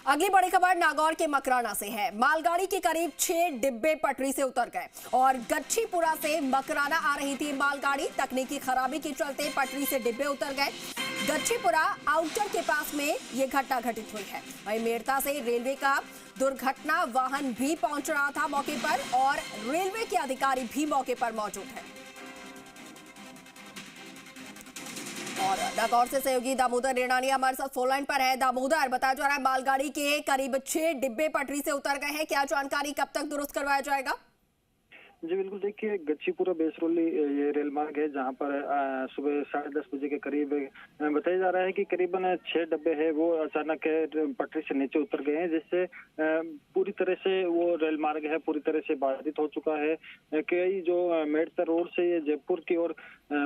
अगली बड़ी खबर नागौर के मकराना से है। मालगाड़ी के करीब 6 डिब्बे पटरी से उतर गए और गच्छीपुरा से मकराना आ रही थी मालगाड़ी। तकनीकी खराबी के चलते पटरी से डिब्बे उतर गए। गच्छीपुरा आउटर के पास में ये घटना घटित हुई है। वहीं मेड़ता से रेलवे का दुर्घटना वाहन भी पहुंच रहा था मौके पर और रेलवे के अधिकारी भी मौके पर मौजूद है। और नागौर से सहयोगी दामोदर रेणानी हमारे साथ फोन लाइन पर है। दामोदर, बताया जा रहा है मालगाड़ी के करीब 6 डिब्बे पटरी से उतर गए हैं। क्या जानकारी, कब तक दुरुस्त करवाया जाएगा? जी बिल्कुल, देखिए गच्छीपुरा बेसरोली ये रेल मार्ग है जहां पर सुबह 10:30 बजे के करीब बताया जा रहा है कि करीबन 6 डब्बे है वो अचानक पटरी से नीचे उतर गए हैं, जिससे पूरी तरह से वो रेल मार्ग है पूरी तरह से बाधित हो चुका है। कई जो मेड़ता रोड से ये जयपुर की ओर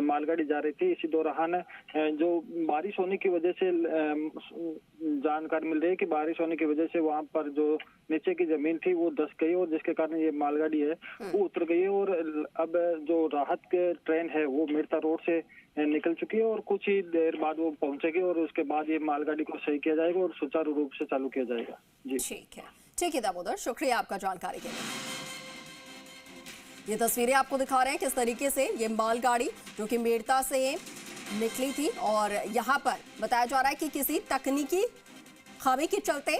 मालगाड़ी जा रही थी, इसी दौरान जो बारिश होने की वजह से जानकारी मिल रही है कि बारिश होने की वजह से वहां पर जो नीचे की जमीन थी वो धंस गई और जिसके कारण ये मालगाड़ी है वो उतर गई है। और अब जो राहत के ट्रेन है वो मेड़ता रोड से निकल चुकी है और कुछ ही देर बाद वो पहुंचेगी और उसके बाद ये मालगाड़ी को सही किया जाएगा और सुचारू रूप से चालू किया जाएगा। जी ठीक है दामोदर, शुक्रिया आपका जानकारी के लिए। ये तस्वीरें आपको दिखा रहे हैं किस तरीके से ये मालगाड़ी जो कि मेड़ता से निकली थी और यहाँ पर बताया जा रहा है कि किसी तकनीकी खामी के चलते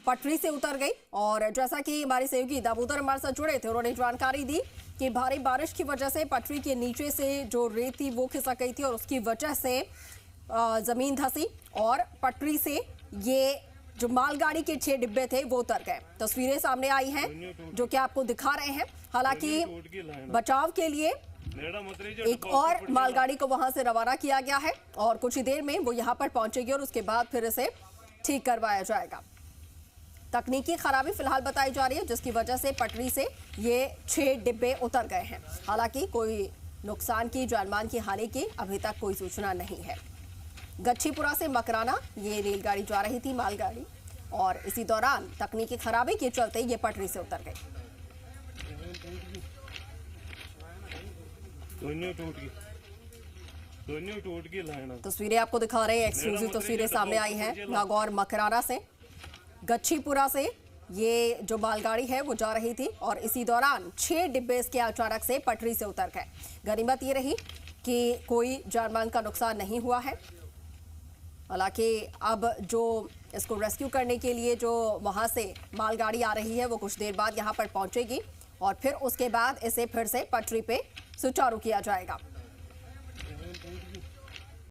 पटरी से उतर गई। और जैसा कि हमारे सहयोगी दामोदर हमारे साथ जुड़े थे, उन्होंने जानकारी दी कि भारी बारिश की वजह से पटरी के नीचे से जो रेत थी वो खिसक गई थी और उसकी वजह से जमीन धंसी और पटरी से ये जो मालगाड़ी के 6 डिब्बे थे वो उतर गए। तस्वीरें सामने आई हैं जो कि आपको दिखा रहे हैं। हालांकि बचाव के लिए एक और मालगाड़ी को वहां से रवाना किया गया है और कुछ ही देर में वो यहां पर पहुंचेगी और उसके बाद फिर इसे ठीक करवाया जाएगा। तकनीकी खराबी फिलहाल बताई जा रही है जिसकी वजह से पटरी से ये 6 डिब्बे उतर गए हैं। हालांकि कोई नुकसान की, जानमाल की हानि की अभी तक कोई सूचना नहीं है। गच्छीपुरा से मकराना ये रेलगाड़ी जा रही थी मालगाड़ी और इसी दौरान तकनीकी खराबी के चलते ये पटरी से उतर गई। तस्वीरें आपको दिखा रहे हैं, एक्सक्लूसिव तस्वीरें सामने आई हैं नागौर मकराना से। गच्छीपुरा से ये जो मालगाड़ी है वो जा रही थी और इसी दौरान 6 डिब्बे इसके अचानक से पटरी से उतर गए। गनीमत ये रही कि कोई जानमाल का नुकसान नहीं हुआ है। हालांकि अब जो इसको रेस्क्यू करने के लिए जो वहां से मालगाड़ी आ रही है वो कुछ देर बाद यहां पर पहुंचेगी और फिर उसके बाद इसे फिर से पटरी पे सुचारू किया जाएगा।